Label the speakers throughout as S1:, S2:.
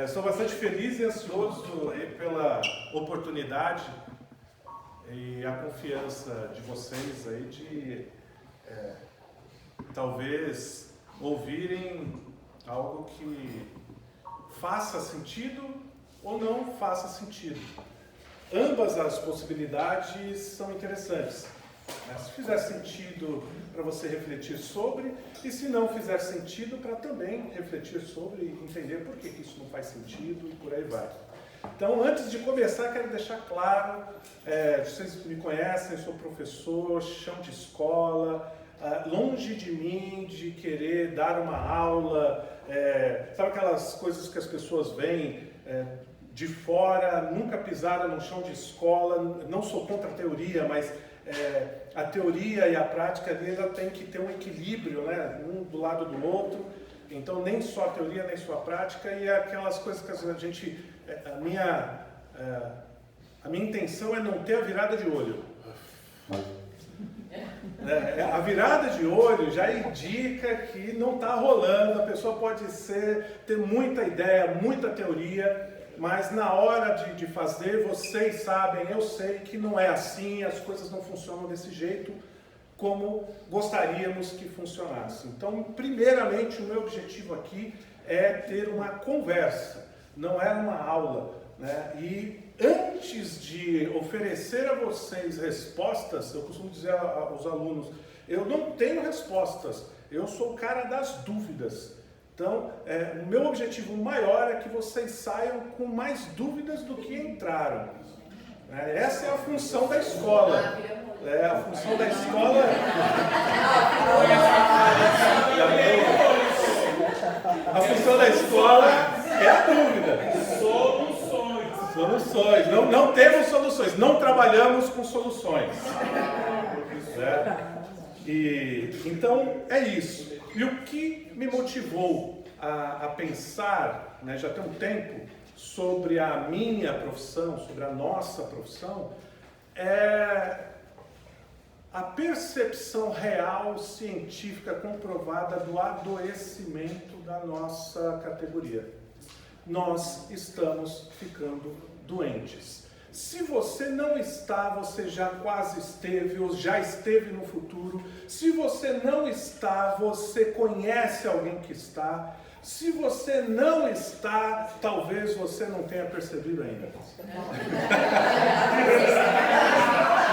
S1: Sou bastante feliz e ansioso aí pela oportunidade e a confiança de vocês aí de talvez ouvirem algo que faça sentido ou não faça sentido. Ambas as possibilidades são interessantes. Se fizer sentido para você refletir sobre, e se não fizer sentido, para também refletir sobre e entender por que isso não faz sentido e por aí vai. Então, antes de começar, quero deixar claro, vocês me conhecem, eu sou professor, chão de escola, longe de mim de querer dar uma aula, sabe aquelas coisas que as pessoas veem de fora, nunca pisaram no chão de escola, não sou contra a teoria, mas a teoria e a prática dela tem que ter um equilíbrio, né? Um do lado do outro. Então, nem só a teoria, nem só a prática, e aquelas coisas que a gente... A minha intenção é não ter a virada de olho. A virada de olho já indica que não está rolando, a pessoa pode ter muita ideia, muita teoria, mas na hora de fazer, vocês sabem, eu sei que não é assim, as coisas não funcionam desse jeito como gostaríamos que funcionasse. Então, primeiramente, o meu objetivo aqui é ter uma conversa, não é uma aula, né? E antes de oferecer a vocês respostas, eu costumo dizer aos alunos, eu não tenho respostas, eu sou o cara das dúvidas. Então, o meu objetivo maior é que vocês saiam com mais dúvidas do que entraram. Essa é a função da escola. A função da escola... A função da escola é a dúvida. Soluções. Não temos soluções, não trabalhamos com soluções. Então, é isso. E o que me motivou a pensar, né, já tem um tempo, sobre a minha profissão, sobre a nossa profissão, é a percepção real, científica, comprovada do adoecimento da nossa categoria. Nós estamos ficando doentes. Se você não está, você já quase esteve ou já esteve no futuro. Se você não está, você conhece alguém que está. Se você não está, talvez você não tenha percebido ainda.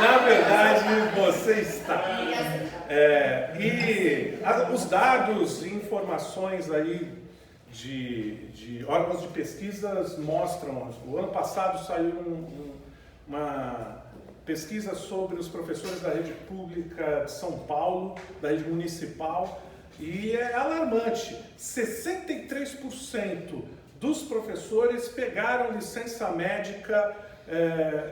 S1: Na verdade, você está. E os dados e informações aí de órgãos de pesquisas mostram. O ano passado saiu uma pesquisa sobre os professores da rede pública de São Paulo, da rede municipal, e é alarmante. 63% dos professores pegaram licença médica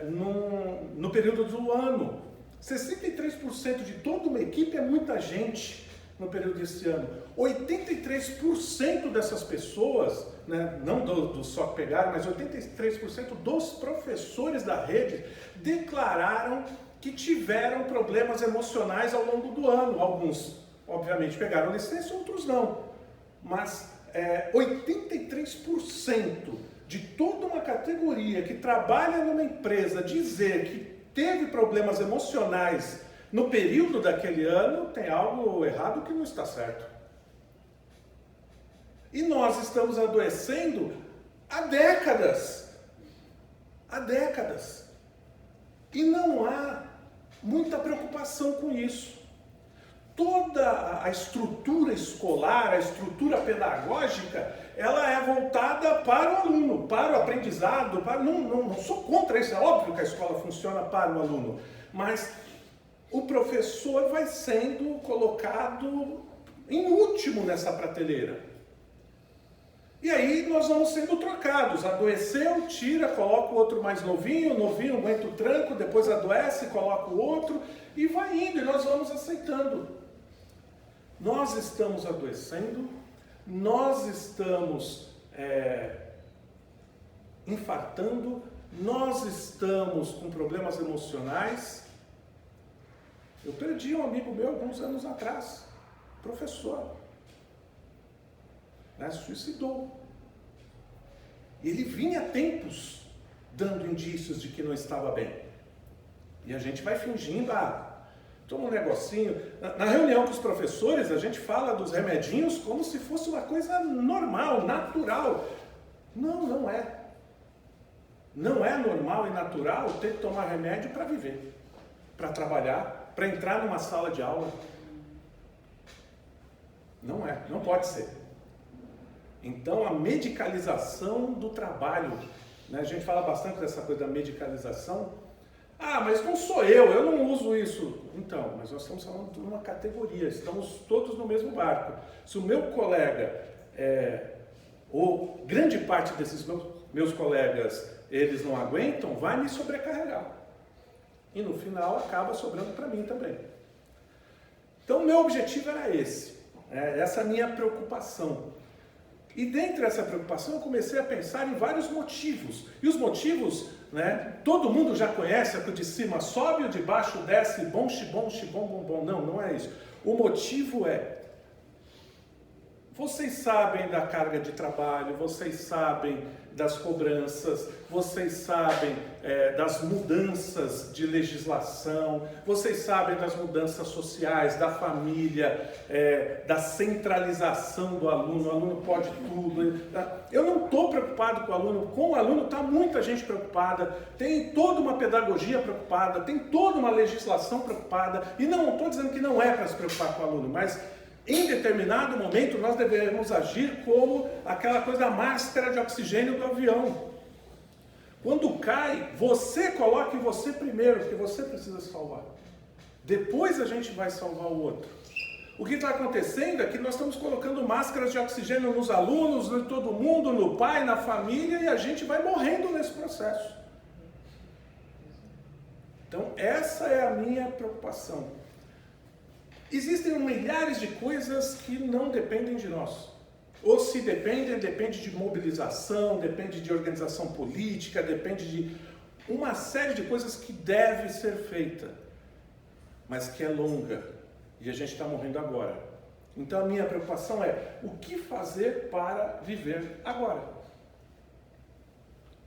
S1: no período do ano. 63% de toda uma equipe é muita gente no período desse ano. 83% dessas pessoas, né, não do só que pegaram, mas 83% dos professores da rede declararam que tiveram problemas emocionais ao longo do ano. Alguns, obviamente, pegaram licença, outros não. Mas 83% de toda uma categoria que trabalha numa empresa dizer que teve problemas emocionais no período daquele ano, tem algo errado que não está certo. E nós estamos adoecendo há décadas. Há décadas. E não há muita preocupação com isso. Toda a estrutura escolar, a estrutura pedagógica, ela é voltada para o aluno, para o aprendizado. Não sou contra isso, é óbvio que a escola funciona para o aluno, mas o professor vai sendo colocado em último nessa prateleira. E aí nós vamos sendo trocados. Adoeceu, tira, coloca o outro mais novinho, aguenta o tranco, depois adoece, coloca o outro, e vai indo, e nós vamos aceitando. Nós estamos adoecendo, nós estamos infartando, nós estamos com problemas emocionais. Eu perdi um amigo meu alguns anos atrás, professor, suicidou. Ele vinha há tempos dando indícios de que não estava bem. E a gente vai fingindo, toma um negocinho. Na reunião com os professores, a gente fala dos remedinhos como se fosse uma coisa normal, natural. Não, não é. Não é normal e natural ter que tomar remédio para viver, para trabalhar, para entrar numa sala de aula. Não é, não pode ser. Então, a medicalização do trabalho, né? A gente fala bastante dessa coisa da medicalização. Mas não sou eu não uso isso. Então, mas nós estamos falando de uma categoria, estamos todos no mesmo barco. Se o meu colega, ou grande parte desses meus colegas, eles não aguentam, vai me sobrecarregar. E no final acaba sobrando para mim também. Então, o meu objetivo era esse. Essa é a minha preocupação. E dentre essa preocupação eu comecei a pensar em vários motivos. E os motivos, né, todo mundo já conhece, o de cima sobe, o de baixo desce, bom, xibom, xibom, bom, bom. Não, não é isso. O motivo vocês sabem da carga de trabalho, vocês sabem das cobranças, vocês sabem das mudanças de legislação, vocês sabem das mudanças sociais, da família, da centralização do aluno. O aluno pode tudo. Eu não estou preocupado com o aluno está muita gente preocupada, tem toda uma pedagogia preocupada, tem toda uma legislação preocupada, e não estou dizendo que não é para se preocupar com o aluno, mas em determinado momento nós devemos agir como aquela coisa da máscara de oxigênio do avião. Quando cai, você coloque você primeiro, porque você precisa se salvar. Depois a gente vai salvar o outro. O que está acontecendo é que nós estamos colocando máscaras de oxigênio nos alunos, em todo mundo, no pai, na família, e a gente vai morrendo nesse processo. Então essa é a minha preocupação. Existem milhares de coisas que não dependem de nós. Ou se dependem, depende de mobilização, depende de organização política, depende de uma série de coisas que deve ser feita, mas que é longa, e a gente está morrendo agora. Então a minha preocupação é o que fazer para viver agora.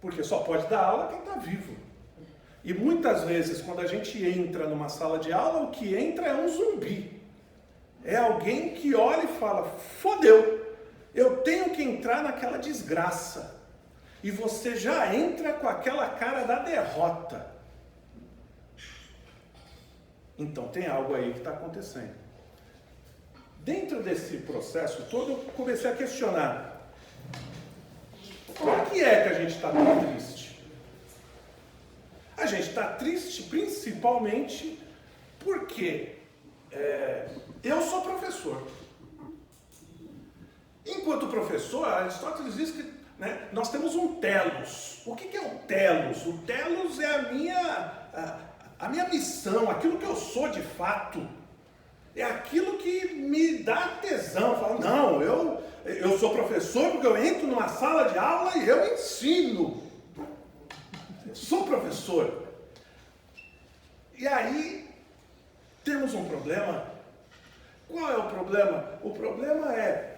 S1: Porque só pode dar aula quem está vivo. E muitas vezes, quando a gente entra numa sala de aula, o que entra é um zumbi. É alguém que olha e fala, fodeu, eu tenho que entrar naquela desgraça. E você já entra com aquela cara da derrota. Então tem algo aí que está acontecendo. Dentro desse processo todo, eu comecei a questionar. Por que é que a gente está tão triste? A gente está triste principalmente porque eu sou professor. Enquanto professor, Aristóteles diz que nós temos um telos. O que é o telos? O telos é a minha missão, aquilo que eu sou de fato. É aquilo que me dá tesão. Fala, não, eu sou professor porque eu entro numa sala de aula e eu ensino. Eu sou professor. E aí temos um problema. Qual é o problema? O problema é,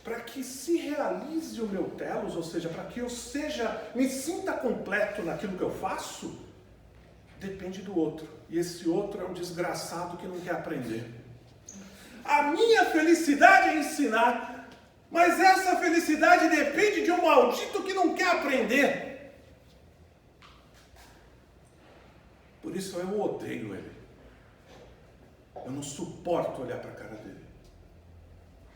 S1: para que se realize o meu telos, ou seja, para que eu me sinta completo naquilo que eu faço, depende do outro. E esse outro é um desgraçado que não quer aprender. A minha felicidade é ensinar, mas essa felicidade depende de um maldito que não quer aprender. Por isso eu odeio ele. Eu não suporto olhar para a cara dele.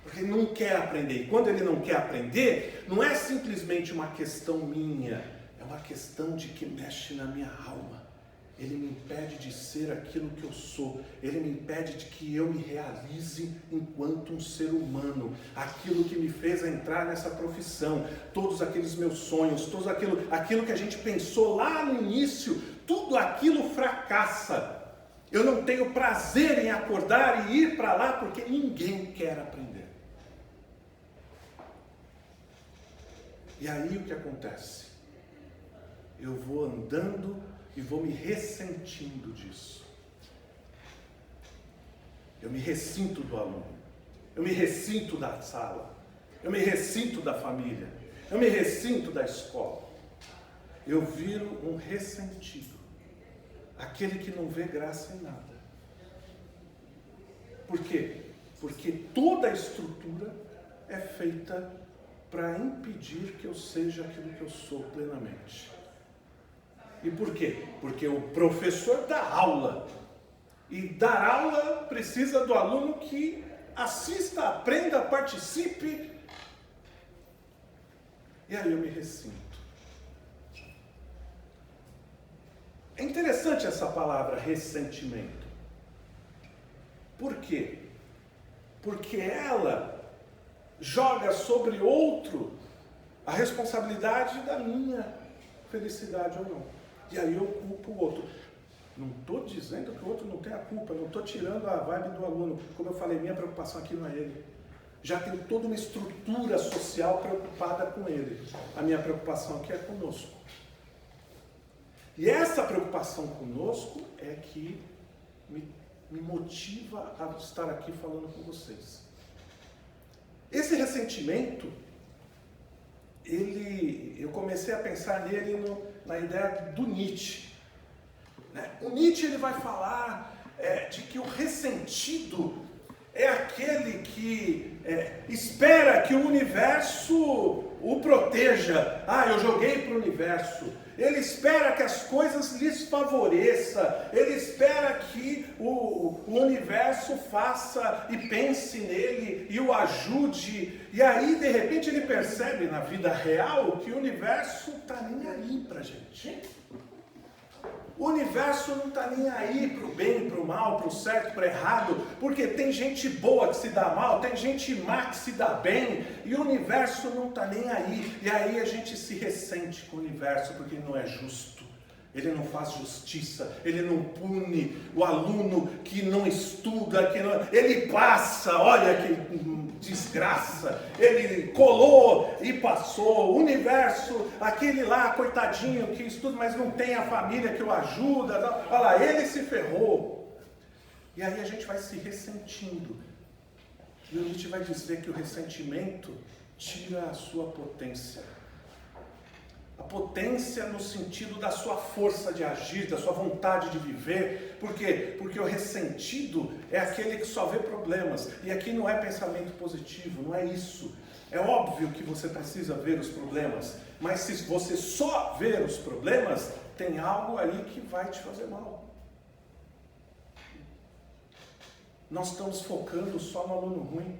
S1: Porque ele não quer aprender. E quando ele não quer aprender, não é simplesmente uma questão minha. É uma questão de que mexe na minha alma. Ele me impede de ser aquilo que eu sou. Ele me impede de que eu me realize enquanto um ser humano. Aquilo que me fez entrar nessa profissão. Todos aqueles meus sonhos, aquilo que a gente pensou lá no início, tudo aquilo fracassa. Eu não tenho prazer em acordar e ir para lá porque ninguém quer aprender. E aí o que acontece? Eu vou andando e vou me ressentindo disso. Eu me ressinto do aluno. Eu me ressinto da sala. Eu me ressinto da família. eu me ressinto da escola. Eu viro um ressentido, aquele que não vê graça em nada. Por quê? Porque toda a estrutura é feita para impedir que eu seja aquilo que eu sou plenamente. E por quê? Porque o professor dá aula. E dar aula precisa do aluno que assista, aprenda, participe. E aí eu me ressinto. É interessante essa palavra ressentimento. Por quê? Porque ela joga sobre outro a responsabilidade da minha felicidade ou não. E aí eu culpo o outro. Não estou dizendo que o outro não tem a culpa, não estou tirando a vibe do aluno. Como eu falei, minha preocupação aqui não é ele. Já tem toda uma estrutura social preocupada com ele. A minha preocupação aqui é conosco. E essa preocupação conosco é que me motiva a estar aqui falando com vocês. Esse ressentimento, eu comecei a pensar nele na ideia do Nietzsche. O Nietzsche ele vai falar de que o ressentido é aquele que espera que o universo o proteja. Eu joguei para o universo. Ele espera que as coisas lhes favoreçam. Ele espera que o universo faça e pense nele e o ajude. E aí, de repente, ele percebe na vida real que o universo não está nem aí para a gente. O universo não está nem aí para o bem, para o mal, para o certo, para o errado, porque tem gente boa que se dá mal, tem gente má que se dá bem, e o universo não está nem aí. E aí a gente se ressente com o universo, porque ele não é justo, ele não faz justiça, ele não pune o aluno que não estuda, ele passa, olha que desgraça, ele colou e passou. O universo, aquele lá, coitadinho, que estuda, mas não tem a família que o ajuda, olha lá, ele se ferrou. E aí a gente vai se ressentindo. E a gente vai dizer que o ressentimento tira a sua potência. A potência no sentido da sua força de agir, da sua vontade de viver. Por quê? Porque o ressentido é aquele que só vê problemas. E aqui não é pensamento positivo, não é isso. É óbvio que você precisa ver os problemas. Mas se você só ver os problemas, tem algo aí que vai te fazer mal. Nós estamos focando só no aluno ruim.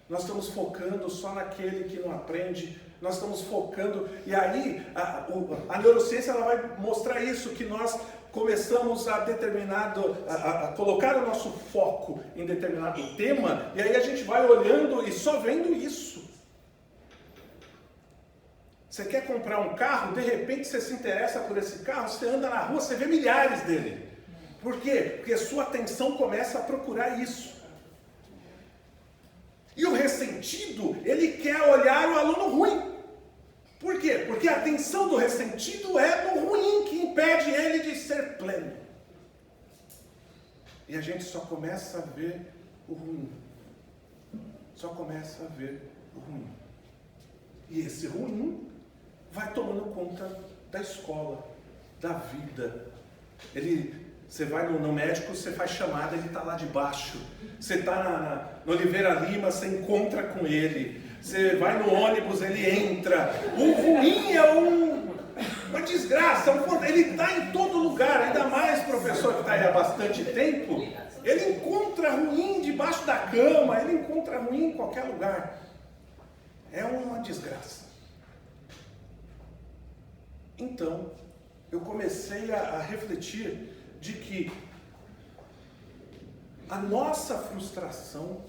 S1: Nós estamos focando só naquele que não aprende. Nós estamos focando, e aí a neurociência ela vai mostrar isso, que nós começamos a colocar o nosso foco em determinado tema, e aí a gente vai olhando e só vendo isso. Você quer comprar um carro, de repente você se interessa por esse carro, você anda na rua, você vê milhares dele. Por quê? Porque sua atenção começa a procurar isso. E o ressentido, ele quer olhar o aluno ruim. Por quê? Porque a atenção do ressentido é no ruim, que impede ele de ser pleno. E a gente só começa a ver o ruim. Só começa a ver o ruim. E esse ruim vai tomando conta da escola, da vida. Você vai no médico, você faz chamada, ele está lá de baixo. Você está no Oliveira Lima, você encontra com ele. Você vai no ônibus, ele entra. O ruim é uma desgraça. Ele está em todo lugar. Ainda mais professor que está aí há bastante tempo. Ele encontra ruim debaixo da cama. Ele encontra ruim em qualquer lugar. É uma desgraça. Então, eu comecei a refletir de que a nossa frustração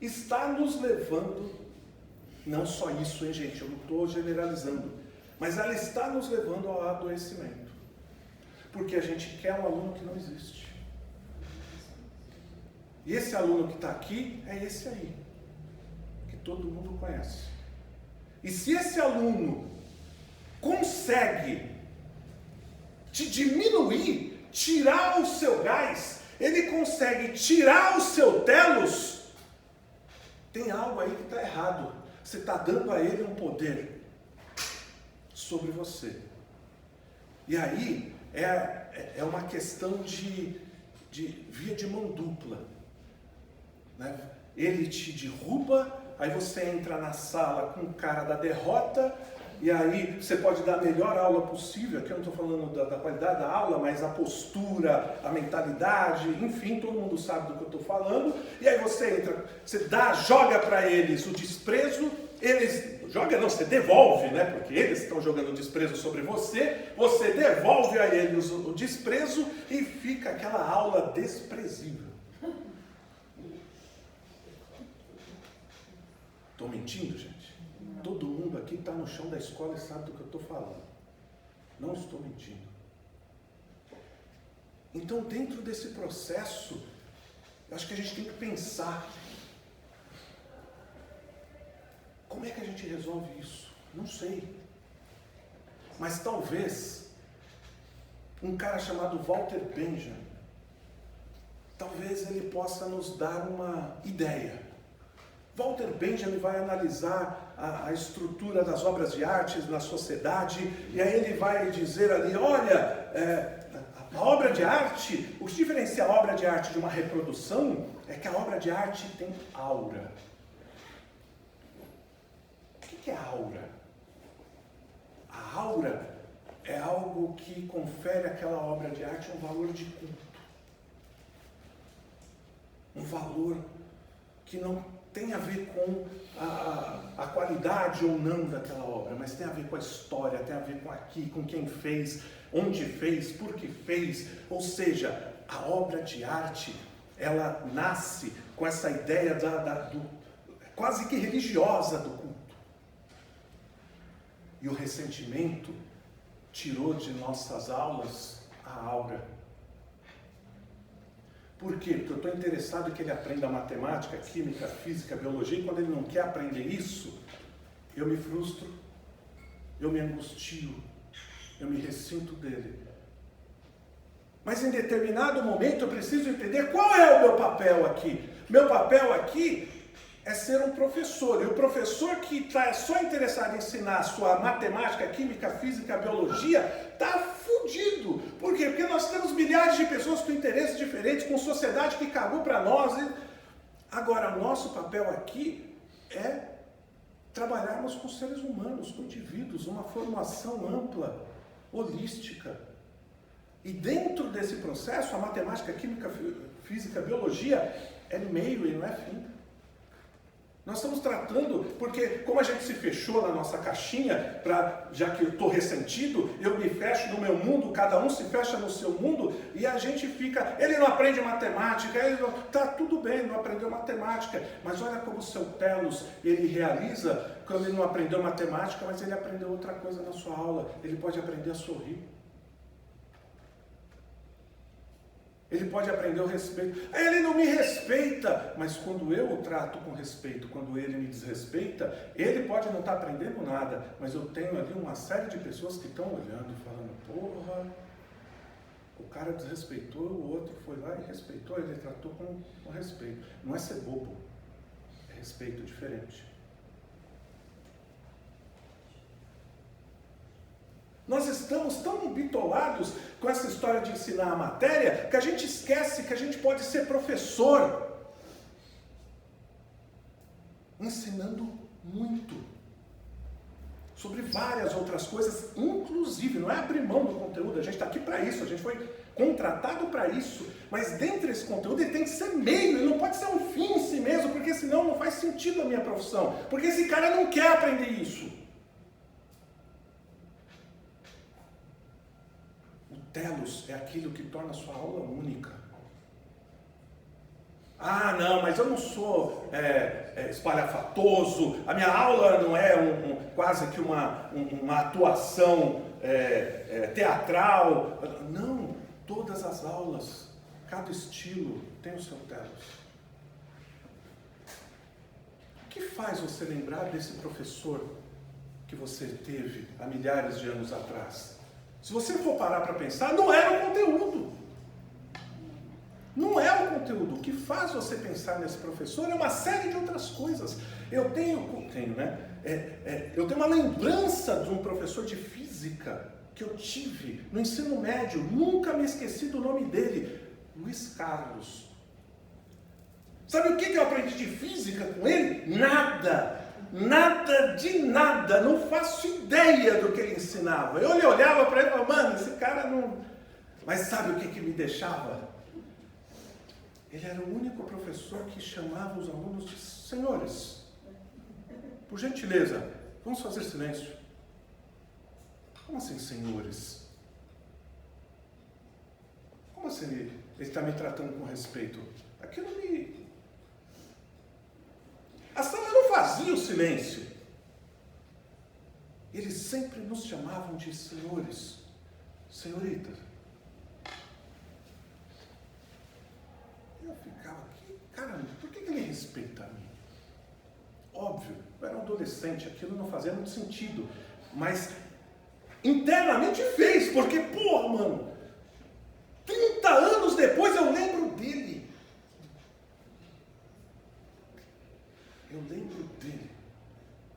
S1: está nos levando, não só isso, hein, gente, eu não estou generalizando, mas ela está nos levando ao adoecimento, porque a gente quer um aluno que não existe. E esse aluno que está aqui é esse aí, que todo mundo conhece. E se esse aluno consegue te diminuir, tirar o seu gás, ele consegue tirar o seu telos, tem algo aí que está errado. Você está dando a ele um poder sobre você. E aí é uma questão de via de mão dupla. Né? Ele te derruba, aí você entra na sala com o cara da derrota, e aí você pode dar a melhor aula possível. Aqui eu não estou falando da qualidade da aula, mas a postura, a mentalidade, enfim, todo mundo sabe do que eu estou falando. E aí você entra, joga para eles o desprezo, você devolve, né? Porque eles estão jogando desprezo sobre você, você devolve a eles o desprezo e fica aquela aula desprezível. Estou mentindo, gente? Todo mundo aqui está no chão da escola e sabe do que eu estou falando. Não estou mentindo. Então, dentro desse processo, eu acho que a gente tem que pensar: como é que a gente resolve isso? Não sei. Mas talvez um cara chamado Walter Benjamin, talvez ele possa nos dar uma ideia. Walter Benjamin vai analisar a estrutura das obras de arte na sociedade, e aí ele vai dizer ali, olha, a obra de arte, o que diferencia a obra de arte de uma reprodução é que a obra de arte tem aura. O que é aura? A aura é algo que confere àquela obra de arte um valor de culto. Um valor que não tem a ver com a qualidade ou não daquela obra, mas tem a ver com a história, tem a ver com quem fez, onde fez, por que fez. Ou seja, a obra de arte, ela nasce com essa ideia quase que religiosa do culto. E o ressentimento tirou de nossas aulas a aura. Por quê? Porque eu estou interessado em que ele aprenda matemática, química, física, biologia, e quando ele não quer aprender isso, eu me frustro, eu me angustio, eu me ressinto dele. Mas em determinado momento eu preciso entender qual é o meu papel aqui. Meu papel aqui é ser um professor, e o professor que está só interessado em ensinar a sua matemática, química, física, biologia, está fudido. Por quê? Porque nós temos milhares de pessoas com interesses diferentes, com sociedade que cagou para nós. Agora, o nosso papel aqui é trabalharmos com seres humanos, com indivíduos, uma formação ampla, holística. E dentro desse processo, a matemática, química, física, biologia é meio e não é fim. Nós estamos tratando, porque como a gente se fechou na nossa caixinha, já que eu estou ressentido, eu me fecho no meu mundo, cada um se fecha no seu mundo, e a gente fica, ele não aprende matemática, tá tudo bem, ele não aprendeu matemática, mas olha como o seu telos, ele realiza, quando ele não aprendeu matemática, mas ele aprendeu outra coisa na sua aula, ele pode aprender a sorrir. Ele pode aprender o respeito. Ele não me respeita, mas quando eu o trato com respeito, quando ele me desrespeita, ele pode não estar aprendendo nada, mas eu tenho ali uma série de pessoas que estão olhando e falando, porra, o cara desrespeitou, o outro foi lá e respeitou, ele tratou com respeito. Não é ser bobo, é respeito diferente. Nós estamos tão bitolados com essa história de ensinar a matéria que a gente esquece que a gente pode ser professor ensinando muito sobre várias outras coisas, inclusive, não é abrir mão do conteúdo, a gente está aqui para isso, a gente foi contratado para isso, mas dentro desse conteúdo ele tem que ser meio, ele não pode ser um fim em si mesmo, porque senão não faz sentido a minha profissão, porque esse cara não quer aprender isso. Telos é aquilo que torna a sua aula única. Ah, não, mas eu não sou espalhafatoso, a minha aula não é quase que uma atuação teatral. Não, todas as aulas, cada estilo tem o seu telos. O que faz você lembrar desse professor que você teve há milhares de anos atrás? Se você for parar para pensar, não é o conteúdo. Não é o conteúdo. O que faz você pensar nesse professor é uma série de outras coisas. Eu tenho, né? Eu tenho uma lembrança de um professor de física que eu tive no ensino médio, nunca me esqueci do nome dele, Luiz Carlos. Sabe o que eu aprendi de física com ele? Nada de nada, não faço ideia do que ele ensinava. Eu olhava para ele e falava, mano, esse cara não... Mas sabe o que me deixava? Ele era o único professor que chamava os alunos de senhores. Por gentileza, vamos fazer silêncio. Como assim, senhores? Como assim ele está me tratando com respeito? Aquilo me... A sala não fazia o silêncio. Eles sempre nos chamavam de senhores, senhoritas. Eu ficava aqui, caramba, por que ele respeita a mim? Óbvio, eu era um adolescente, aquilo não fazia muito sentido. Mas internamente fez, porque, porra, mano, 30 anos depois eu lembro dele.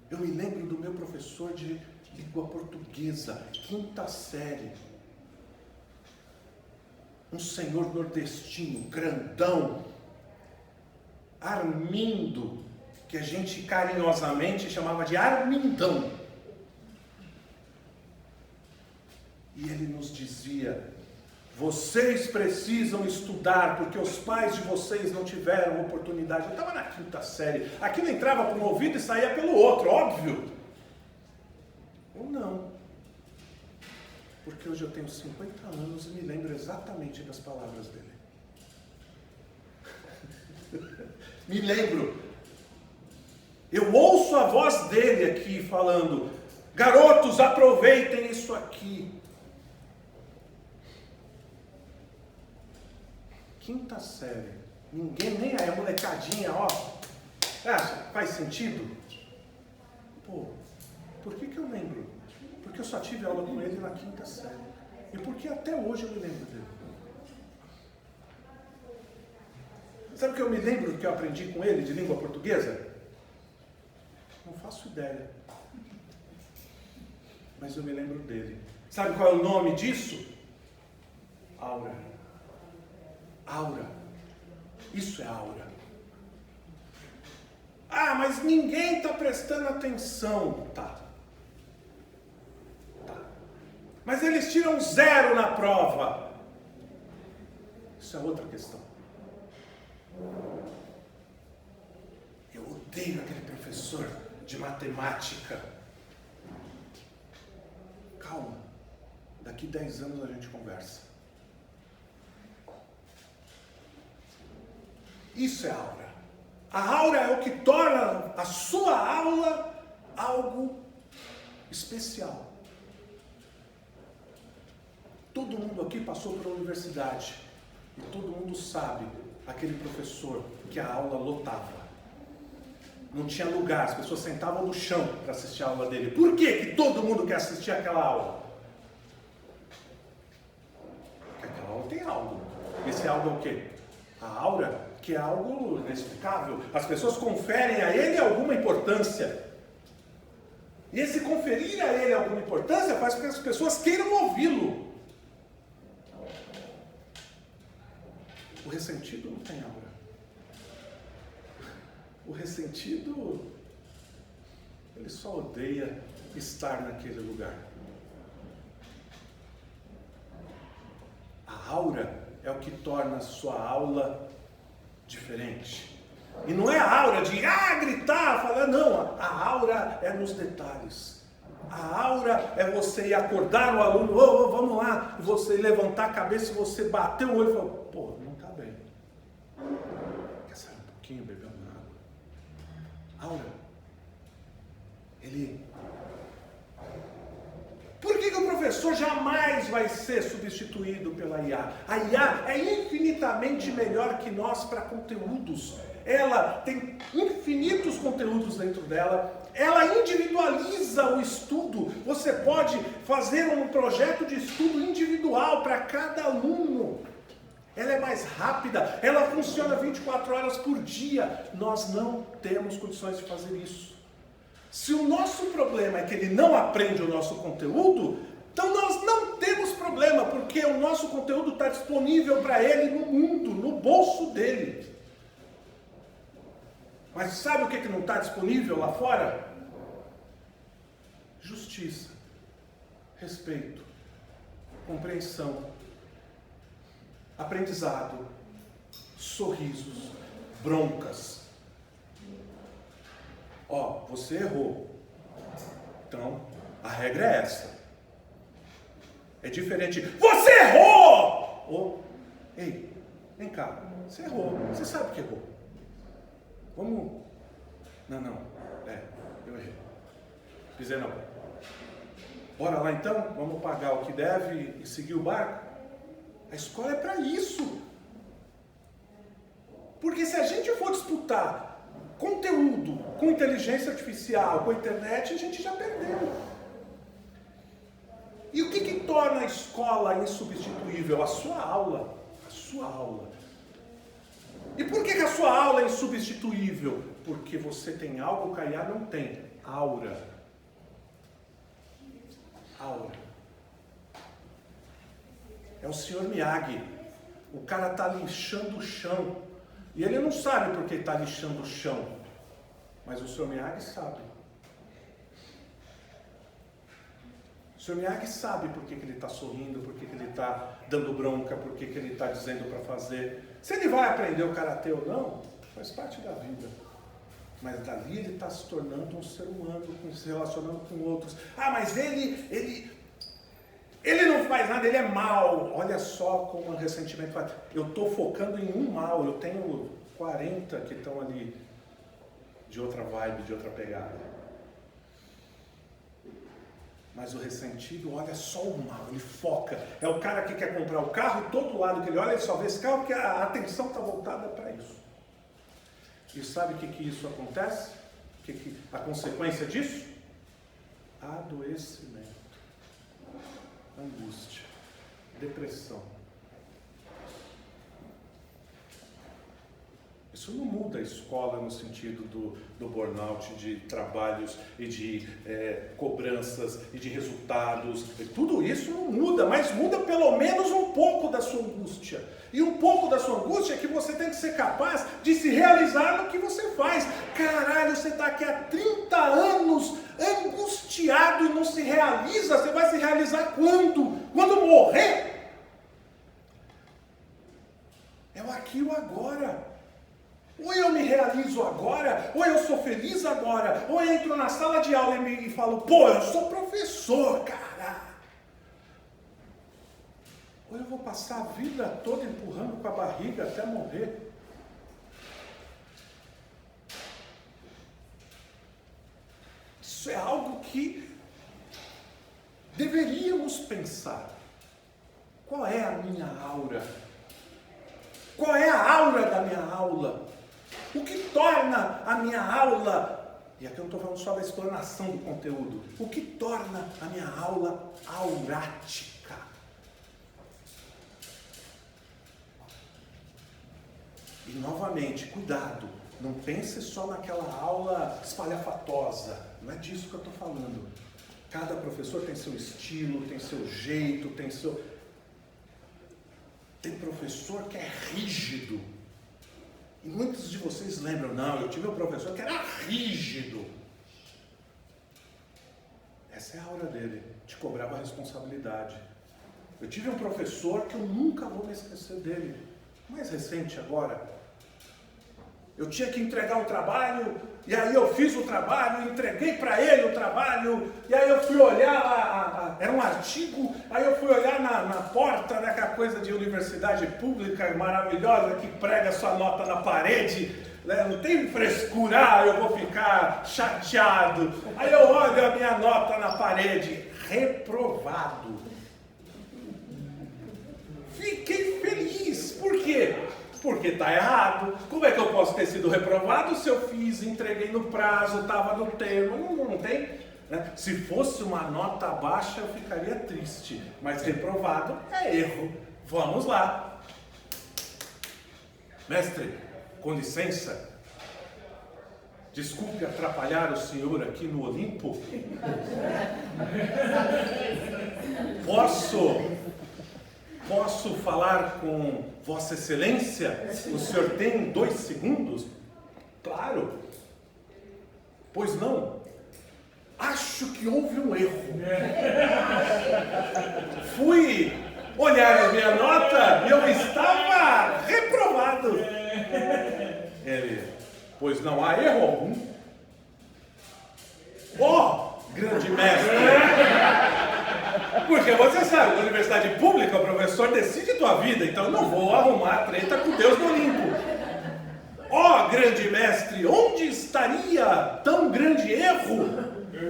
S1: Eu me lembro do meu professor de língua portuguesa, 5ª série. Um senhor nordestino, grandão, Armindo, que a gente carinhosamente chamava de Armindão. E ele nos dizia, vocês precisam estudar, porque os pais de vocês não tiveram oportunidade. Eu estava na 5ª série, aquilo entrava por um ouvido e saía pelo outro, óbvio. Ou não. Porque hoje eu tenho 50 anos e me lembro exatamente das palavras dele. Me lembro. Eu ouço a voz dele aqui falando, garotos, aproveitem isso aqui. 5ª série, ninguém, nem a molecadinha, ó, acha, faz sentido? Pô, por que eu lembro? Porque eu só tive aula com ele na 5ª série, e porque até hoje eu me lembro dele. Sabe o que eu me lembro do que eu aprendi com ele de língua portuguesa? Não faço ideia, mas eu me lembro dele. Sabe qual é o nome disso? Aura. Aura. Isso é aura. Ah, mas ninguém está prestando atenção. Tá. Mas eles tiram 0 na prova. Isso é outra questão. Eu odeio aquele professor de matemática. Calma. Daqui 10 anos a gente conversa. Isso é aura. A aura é o que torna a sua aula algo especial. Todo mundo aqui passou pela universidade e todo mundo sabe aquele professor que a aula lotava. Não tinha lugar, as pessoas sentavam no chão para assistir a aula dele. Por que todo mundo quer assistir aquela aula? Porque aquela aula tem algo. Esse algo é o quê? A aura, que é algo inexplicável. As pessoas conferem a ele alguma importância. E esse conferir a ele alguma importância faz com que as pessoas queiram ouvi-lo. O ressentido não tem aura. O ressentido, ele só odeia estar naquele lugar. A aura é o que torna a sua aula diferente. E não é a aura de gritar, falar, não. A aura é nos detalhes. A aura é você ir acordar o aluno, vamos lá, e você levantar a cabeça e você bater o olho e falar, pô, não está bem. Quer sair um pouquinho, beber uma água? Aura. Ele... Por que o professor jamais vai ser substituído pela IA? A IA é infinitamente melhor que nós para conteúdos. Ela tem infinitos conteúdos dentro dela. Ela individualiza o estudo. Você pode fazer um projeto de estudo individual para cada aluno. ela é mais rápida, ela funciona 24 horas por dia. Nós não temos condições de fazer isso. Se o nosso problema é que ele não aprende o nosso conteúdo, então nós não temos problema, porque o nosso conteúdo está disponível para ele no mundo, no bolso dele. Mas sabe o que não está disponível lá fora? Justiça, respeito, compreensão, aprendizado, sorrisos, broncas. Ó, você errou. Então, a regra é essa. É diferente. Você errou! Ou, ei, vem cá, você errou. Você sabe que errou. Vamos. Não. Eu errei. Pisei na bola. Bora lá então? Vamos pagar o que deve e seguir o barco? A escola é para isso. Porque se a gente for disputar conteúdo com inteligência artificial, com a internet, a gente já perdeu. E o que torna a escola insubstituível? A sua aula. A sua aula. E por que a sua aula é insubstituível? Porque você tem algo que a IA não tem. Aura. Aura. É o Sr. Miyagi. O cara está lixando o chão. E ele não sabe porque está lixando o chão. Mas o Sr. Miyagi sabe. O Sr. Miyagi sabe por que ele está sorrindo, por que ele está dando bronca, por que ele está dizendo para fazer. Se ele vai aprender o karatê ou não, faz parte da vida. Mas dali ele está se tornando um ser humano, se relacionando com outros. Ah, mas ele não faz nada, ele é mau. Olha só como o ressentimento faz. Eu estou focando em um mal, eu tenho 40 que estão ali de outra vibe, de outra pegada. Mas o ressentido olha só o mal, ele foca. É o cara que quer comprar o carro, todo lado que ele olha, ele só vê esse carro porque a atenção está voltada para isso. E sabe o que isso acontece? A consequência disso? Adoecimento, angústia, depressão. Isso não muda a escola no sentido do burnout, de trabalhos e de cobranças e de resultados. Tudo isso não muda, mas muda pelo menos um pouco da sua angústia. E um pouco da sua angústia é que você tem que ser capaz de se realizar no que você faz. Caralho, você está aqui há 30 anos angustiado e não se realiza. Você vai se realizar quando? Quando morrer? É o aqui e o agora. Ou eu me realizo agora, ou eu sou feliz agora, ou eu entro na sala de aula e falo, pô, eu sou professor, cara. Ou eu vou passar a vida toda empurrando com a barriga até morrer. Isso é algo que deveríamos pensar. Qual é a minha aura? Qual é a aura da minha aula? O que torna a minha aula, e aqui eu não estou falando só da explanação do conteúdo, o que torna a minha aula aurática? E novamente, cuidado, não pense só naquela aula espalhafatosa, não é disso que eu estou falando. Cada professor tem seu estilo, tem seu jeito, tem professor que é rígido. E muitos de vocês lembram, não, eu tive um professor que era rígido. Essa é a aura dele, te cobrava a responsabilidade. Eu tive um professor que eu nunca vou me esquecer dele. Mais recente agora. Eu tinha que entregar um trabalho, e aí eu fiz o trabalho, entreguei para ele o trabalho, e aí eu fui olhar, era um artigo, aí eu fui olhar na porta, daquela coisa de universidade pública maravilhosa, que prega sua nota na parede, né? Não tem frescura, eu vou ficar chateado. Aí eu olho a minha nota na parede, reprovado. Fiquei feliz, por quê? Porque está errado. Como é que eu posso ter sido reprovado se eu fiz, entreguei no prazo, estava no termo? Não tem. Né? Se fosse uma nota baixa, eu ficaria triste. Mas reprovado é erro. Vamos lá. Mestre, com licença, desculpe atrapalhar o senhor aqui no Olimpo. Posso falar com Vossa Excelência? O senhor tem 2 segundos? Claro. Pois não. Acho que houve um erro. Fui olhar a minha nota e eu estava reprovado. Ele, pois não há erro algum. Grande mestre! Porque você sabe, na universidade pública o professor decide tua vida, então eu não vou arrumar treta com Deus no Olimpo. Grande mestre, onde estaria tão grande erro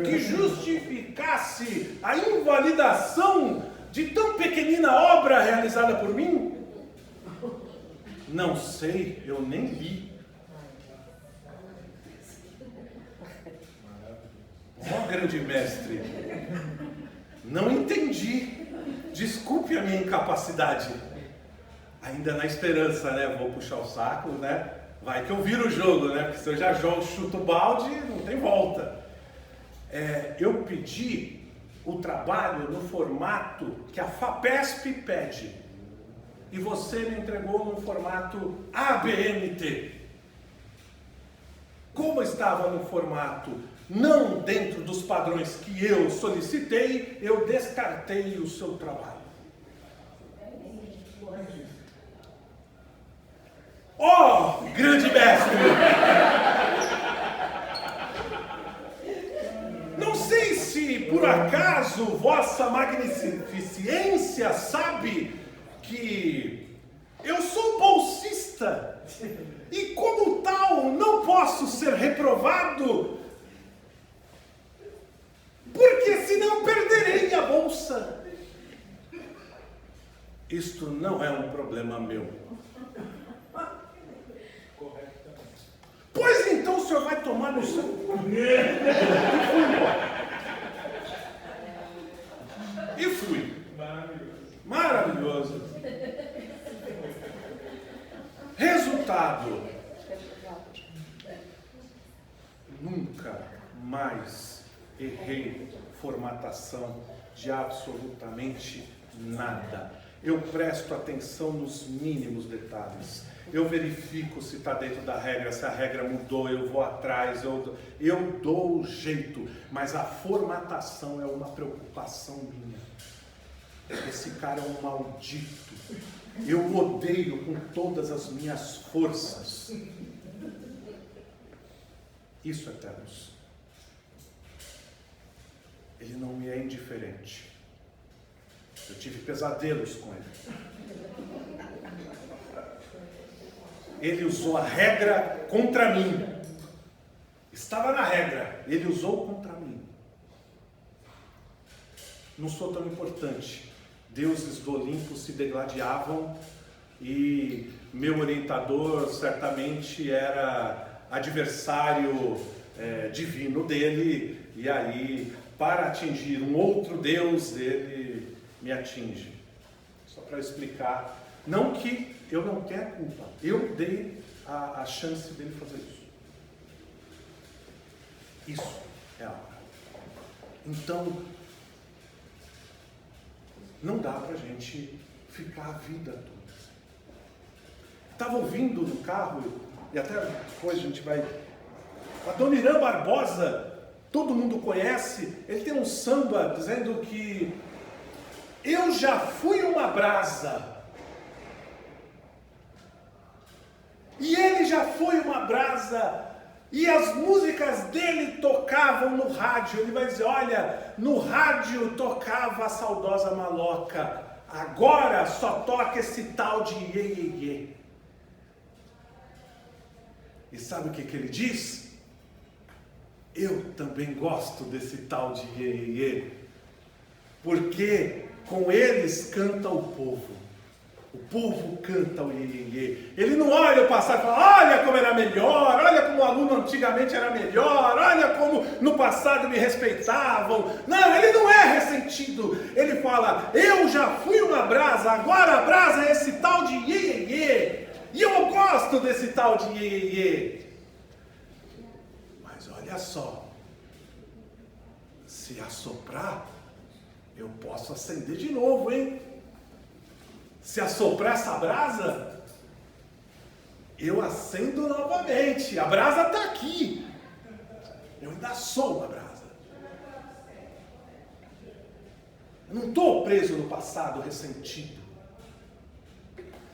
S1: que justificasse a invalidação de tão pequenina obra realizada por mim? Não sei, eu nem li. Grande mestre, não entendi. Desculpe a minha incapacidade. Ainda na esperança, né? Vou puxar o saco, né? Vai que eu viro o jogo, né? Porque se eu já chuto o balde, não tem volta. Eu pedi o trabalho no formato que a FAPESP pede. E você me entregou no formato ABNT. Como estava no formato não dentro dos padrões que eu solicitei, eu descartei o seu trabalho. Grande mestre! Não sei se por acaso Vossa Magnificência sabe que eu sou bolsista e como tal não posso ser reprovado, porque senão perderei a bolsa. Isto não é um problema meu. Pois então o senhor vai tomar no seu... E fui. Maravilhoso. Resultado. Nunca mais errei formatação de absolutamente nada. Eu presto atenção nos mínimos detalhes. Eu verifico se está dentro da regra, se a regra mudou, eu vou atrás, eu dou o jeito. Mas a formatação é uma preocupação minha. Esse cara é um maldito. Eu odeio com todas as minhas forças. Isso é Telos. Ele não me é indiferente. Eu tive pesadelos com ele. Ele usou a regra contra mim. Estava na regra, ele usou contra mim. Não sou tão importante. Deuses do Olimpo se degladiavam e meu orientador certamente era adversário divino dele, e aí, para atingir um outro Deus, ele me atinge. Só para explicar, não que eu não tenha culpa, eu dei a chance dele fazer isso. Isso é a hora. Então, não dá pra gente ficar a vida toda. Estava ouvindo no carro, e até depois a gente vai... Adoniran Barbosa, todo mundo conhece, ele tem um samba dizendo que eu já fui uma brasa. E ele já foi uma brasa. E as músicas dele tocavam no rádio. Ele vai dizer, olha, no rádio tocava a saudosa maloca. Agora só toca esse tal de iê, iê, iê. E sabe o que ele diz? Eu também gosto desse tal de iê, iê, iê. Porque com eles canta o povo. O povo canta o iê, iê, iê. Ele não olha o passado e fala, olha como era melhor, olha como o aluno antigamente era melhor, olha como no passado me respeitavam. Não, ele não é ressentido. Ele fala, eu já fui uma brasa, agora a brasa é esse tal de iê, iê, iê. E eu gosto desse tal de iê, iê, iê. Mas olha só, se assoprar, eu posso acender de novo, hein? Se assoprar essa brasa, eu acendo novamente. A brasa está aqui. Eu ainda sou uma brasa. Eu não estou preso no passado ressentido.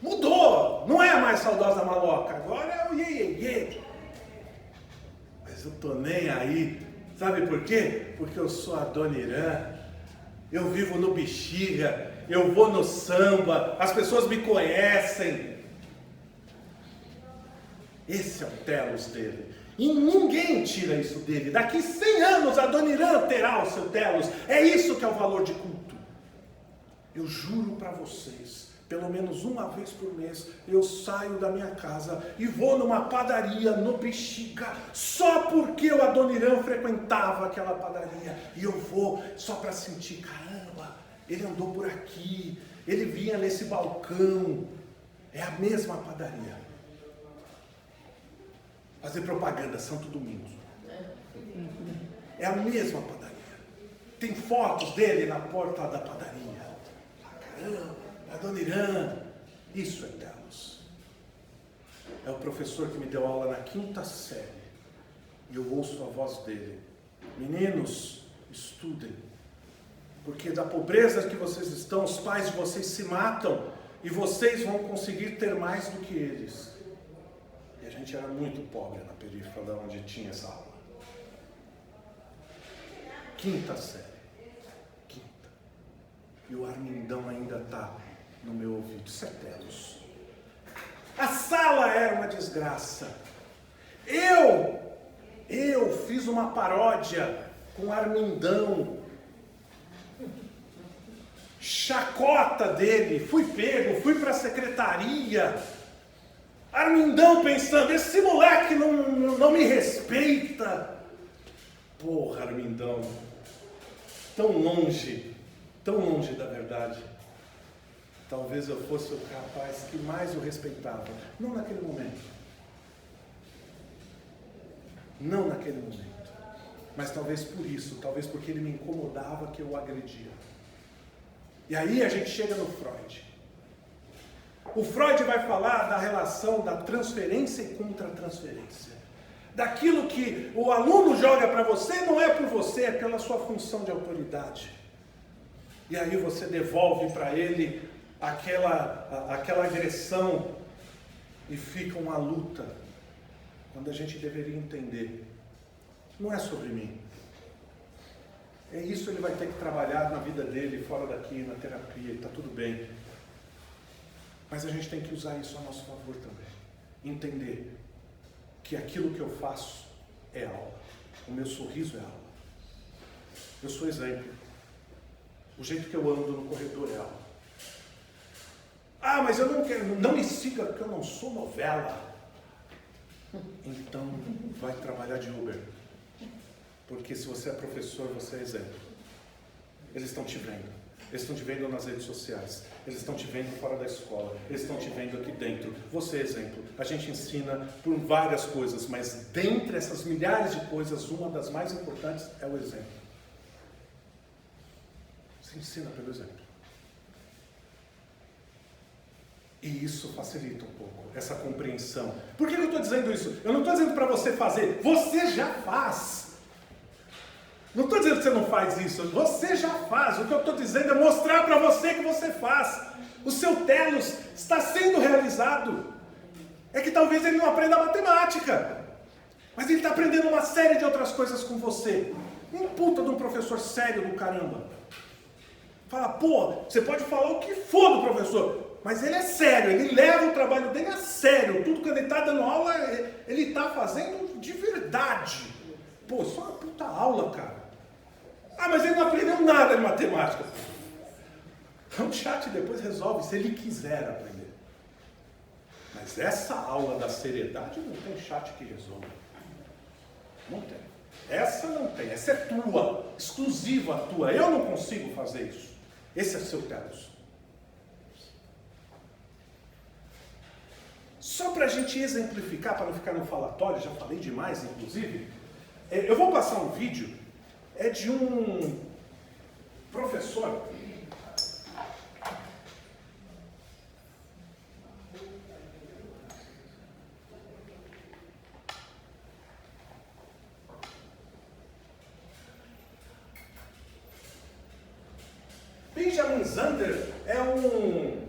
S1: Mudou. Não é a mais saudosa maloca. Agora é o iê, iê, iê. Mas eu estou nem aí. Sabe por quê? Porque eu sou a Dona Irã. Eu vivo no Bexiga. Eu vou no samba. As pessoas me conhecem. Esse é o telos dele. E ninguém tira isso dele. Daqui 100 anos a Dona Irã terá o seu telos. É isso que é o valor de culto. Eu juro para vocês, pelo menos uma vez por mês, eu saio da minha casa e vou numa padaria no Bexiga, só porque a Dona Irã frequentava aquela padaria. E eu vou só para sentir, caramba, ele andou por aqui, ele vinha nesse balcão. É a mesma padaria. Fazer propaganda Santo Domingo. É a mesma padaria. Tem fotos dele na porta da padaria. Caramba, a Dona Irã. Isso é telos. É o professor que me deu aula na 5ª série. E eu ouço a voz dele. Meninos, estudem. Porque da pobreza que vocês estão, os pais de vocês se matam. E vocês vão conseguir ter mais do que eles. E a gente era muito pobre na periferia onde tinha essa aula. 5ª série. 5ª. E o Armindão ainda está no meu ouvido. Isso é telos. A sala era uma desgraça. Eu fiz uma paródia com o Armindão. Chacota dele. Fui pego, fui para a secretaria. Armindão pensando, esse moleque não me respeita. Porra, Armindão. Tão longe da verdade. Talvez eu fosse o rapaz que mais o respeitava. Não naquele momento. Não naquele momento. Mas talvez por isso, talvez porque ele me incomodava que eu o agredia. E aí a gente chega no Freud. O Freud vai falar da relação da transferência e contra-transferência. Daquilo que o aluno joga para você não é por você, é pela sua função de autoridade. E aí você devolve para ele aquela agressão e fica uma luta. Quando a gente deveria entender, não é sobre mim. É isso, ele vai ter que trabalhar na vida dele, fora daqui, na terapia, está tudo bem. Mas a gente tem que usar isso a nosso favor também. Entender que aquilo que eu faço é aula. O meu sorriso é aula. Eu sou exemplo. O jeito que eu ando no corredor é aula. Ah, mas eu não quero, não me siga porque eu não sou novela. Então, vai trabalhar de Uber. Porque se você é professor, você é exemplo. Eles estão te vendo. Eles estão te vendo nas redes sociais. Eles estão te vendo fora da escola. Eles estão te vendo aqui dentro. Você é exemplo. A gente ensina por várias coisas, mas dentre essas milhares de coisas, uma das mais importantes é o exemplo. Você ensina pelo exemplo. E isso facilita um pouco, essa compreensão. Por que eu estou dizendo isso? Eu não estou dizendo para você fazer. Você já faz. Não estou dizendo que você não faz isso, você já faz. O que eu estou dizendo é mostrar para você que você faz. O seu telos está sendo realizado. É que talvez ele não aprenda matemática, mas ele está aprendendo uma série de outras coisas com você. Um puta de um professor sério do caramba. Fala, pô, você pode falar o que for do professor, mas ele é sério, ele leva o trabalho dele a sério. Tudo que ele está dando aula, ele está fazendo de verdade. Pô, isso é uma puta aula, cara. Ah, mas ele não aprendeu nada de matemática. O chat depois resolve se ele quiser aprender. Mas essa aula da seriedade não tem chat que resolva. Não tem. Essa não tem. Essa é tua, exclusiva tua. Eu não consigo fazer isso. Esse é seu telos. Só para a gente exemplificar, para não ficar no falatório, já falei demais, inclusive, eu vou passar um vídeo, é de um professor. Benjamin Zander é um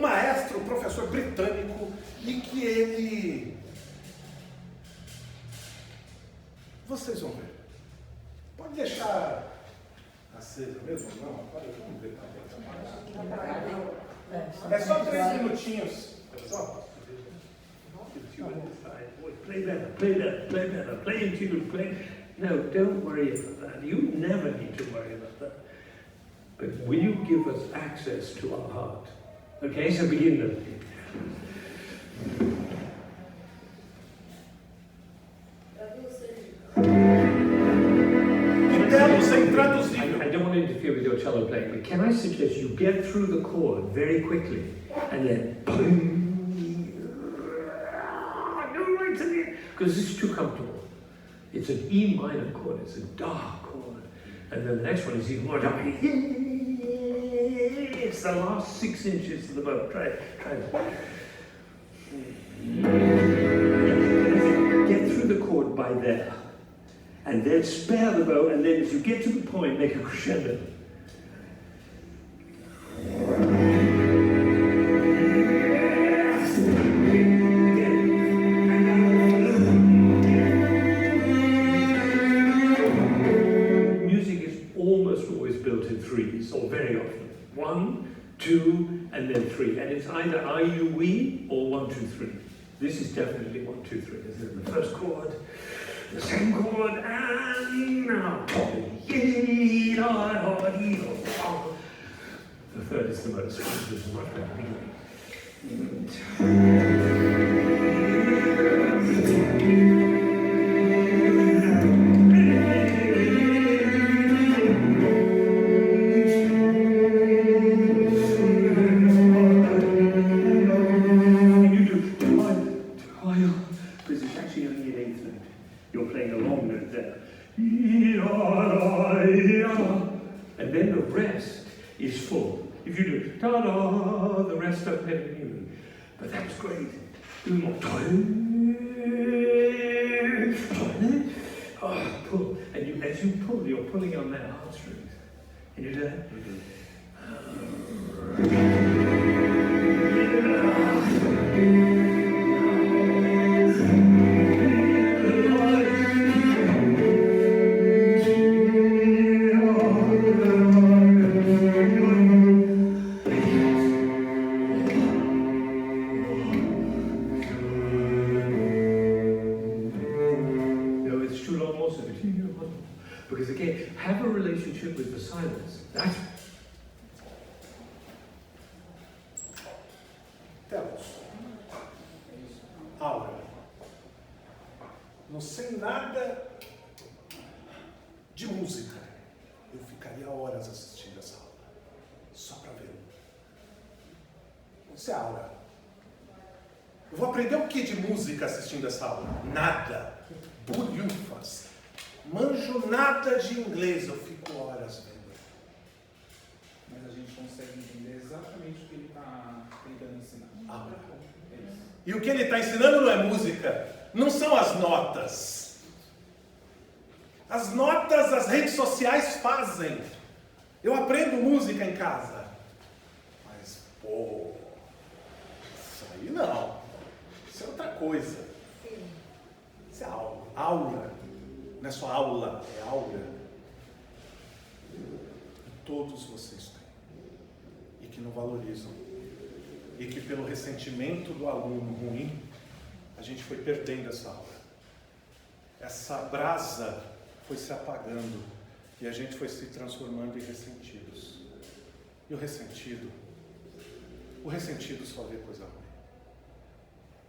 S1: maestro, professor britânico, e que ele... Vocês vão ver. Pode deixar acesa mesmo? Não, vamos ver. É só 3 minutinhos. Só.
S2: Play better, play until you play. No, don't worry about that. You never need to worry about that. But will you give us access to our heart? Okay, so begin then. I don't want to interfere with your cello playing, but can I suggest you get through the chord very quickly and then because this is too comfortable. It's an E minor chord, it's a dark chord. And then the next one is even more dark. It's the last 6 inches of the bow. Try it. Get through the chord by there. And then spare the bow, and then as you get to the point, make a crescendo. In threes, or very often. 1, 2, and then 3. And it's either I, U, we, or 1, 2, 3. This is definitely 1, 2, 3. This is the first chord, the second chord, and now. The third is the most, which is much better. And then the rest is full. If you do ta-da, the rest don't have any meaning. But that's great. Do more. Pull. And you, as you pull, you're pulling on that heartstrings. Can you do that? Because again, have a relationship with the silence. That's
S1: Temos aula. Não sei nada de música. Eu ficaria horas assistindo essa aula. Só para ver. Isso é aula. Eu vou aprender o que de música assistindo essa aula? Nada. Bolhufas. Manjo nada de inglês. Eu fico horas vendo.
S3: Mas a gente consegue entender exatamente o que ele está tentando ensinar.
S1: E o que ele está ensinando não é música, não são as notas. As notas as redes sociais fazem. Eu aprendo música em casa. Mas, pô, isso aí não. Isso é outra coisa. Isso é aula. Aula. Não é só aula, é aula. Todos vocês têm. E que não valorizam. E que pelo ressentimento do aluno ruim, a gente foi perdendo essa aula. Essa brasa foi se apagando e a gente foi se transformando em ressentidos. E o ressentido só vê coisa ruim.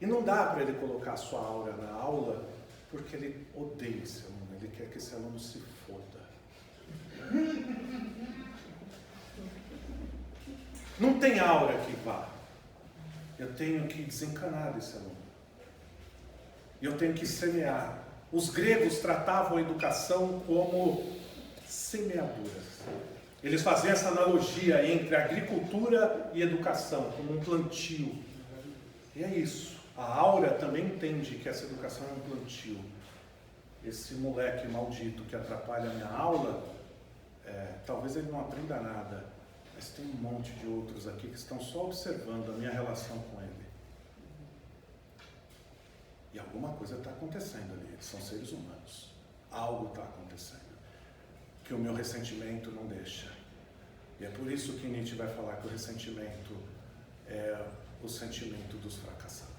S1: E não dá para ele colocar a sua aura na aula, porque ele odeia esse aluno, ele quer que esse aluno se foda. Não tem aura que vá. eu tenho que desencanar desse aluno. Eu tenho que semear. Os gregos tratavam a educação como semeaduras. Eles faziam essa analogia entre agricultura e educação, como um plantio. E é isso. A Áurea também entende que essa educação é um plantio. Esse moleque maldito que atrapalha a minha aula, talvez ele não aprenda nada, mas tem um monte de outros aqui que estão só observando a minha relação com ele. E alguma coisa está acontecendo ali, eles são seres humanos. Algo está acontecendo, que o meu ressentimento não deixa. E é por isso que Nietzsche vai falar que o ressentimento é o sentimento dos fracassados.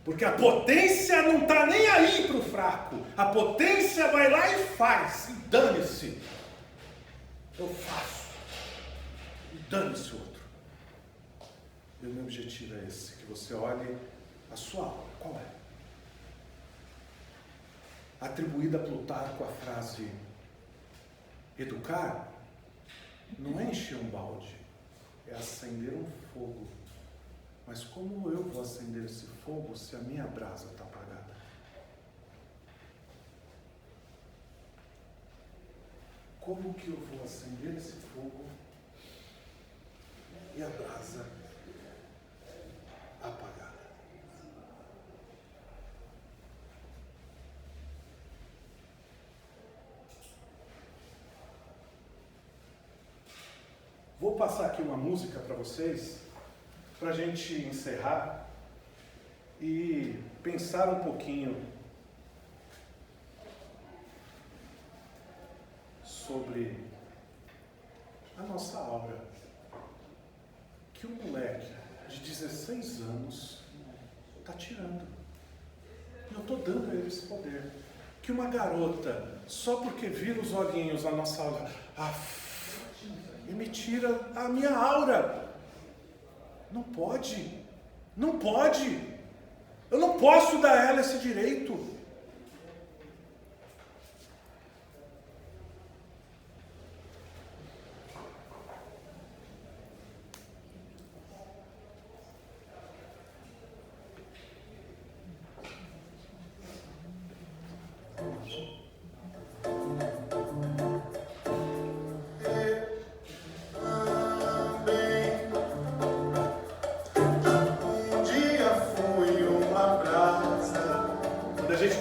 S1: Porque a potência não está nem aí para o fraco. A potência vai lá e faz. E dane-se. Eu faço. E dane-se o outro. E o meu objetivo é esse. Que você olhe a sua aula. Qual é? Atribuída a Plutarco a frase educar não é encher um balde. É acender um fogo. Mas como eu vou acender esse fogo se a minha brasa está apagada? Como que eu vou acender esse fogo e a brasa apagada? Vou passar aqui uma música para vocês, para a gente encerrar e pensar um pouquinho sobre a nossa aura. Que um moleque de 16 anos está tirando. E eu estou dando a ele esse poder. Que uma garota, só porque vira os olhinhos na nossa aura, e me tira a minha aura. Não pode. Não pode. Eu não posso dar a ela esse direito.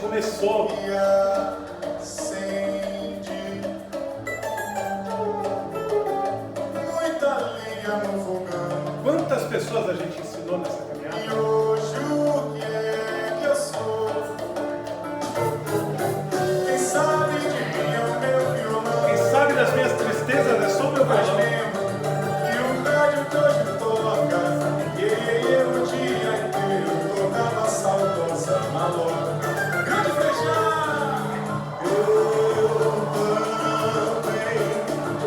S1: Começou. Quantas pessoas a gente ensinou nessa caminhada?
S4: E hoje o que é que eu sou? Quem sabe de mim é o meu violão.
S1: Quem sabe das minhas tristezas é só o meu
S4: Mas
S1: violão.
S4: lembro que o rádio que hoje toca, eu o dia inteiro tocava saudosa maloca.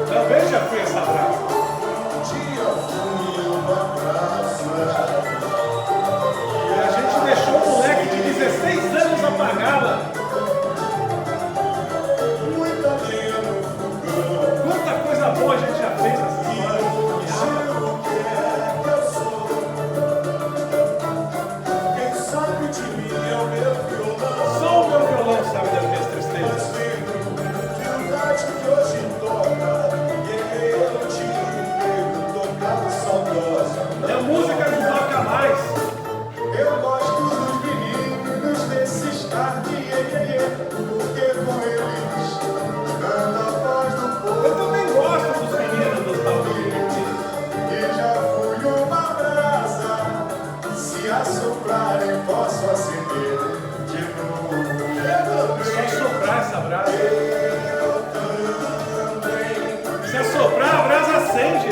S1: Também já fui essa brasa.
S4: Um dia fui uma praça.
S1: E a gente deixou um moleque de 16 anos apagá-la.
S4: Muita lenha no fogão.
S1: Quanta coisa boa a gente já fez nessa história.
S4: O que é que eu sou? Quem sabe de mim é o meu violão.
S1: Só o meu violão sabe das minhas
S4: Mas
S1: tristezas.
S4: lembro que o rádio que hoje toca, eu o dia inteiro tocava saudosa.
S1: E a música não toca mais.
S4: Eu gosto dos meninos desses porque com eles canta a voz do povo.
S1: Eu também gosto dos meninos dos Talvez.
S4: E já fui uma brasa, se assoplarem posso acender de novo.
S1: Só soprar essa brasa.
S4: Eu também.
S1: Se assoprar, a brasa acende.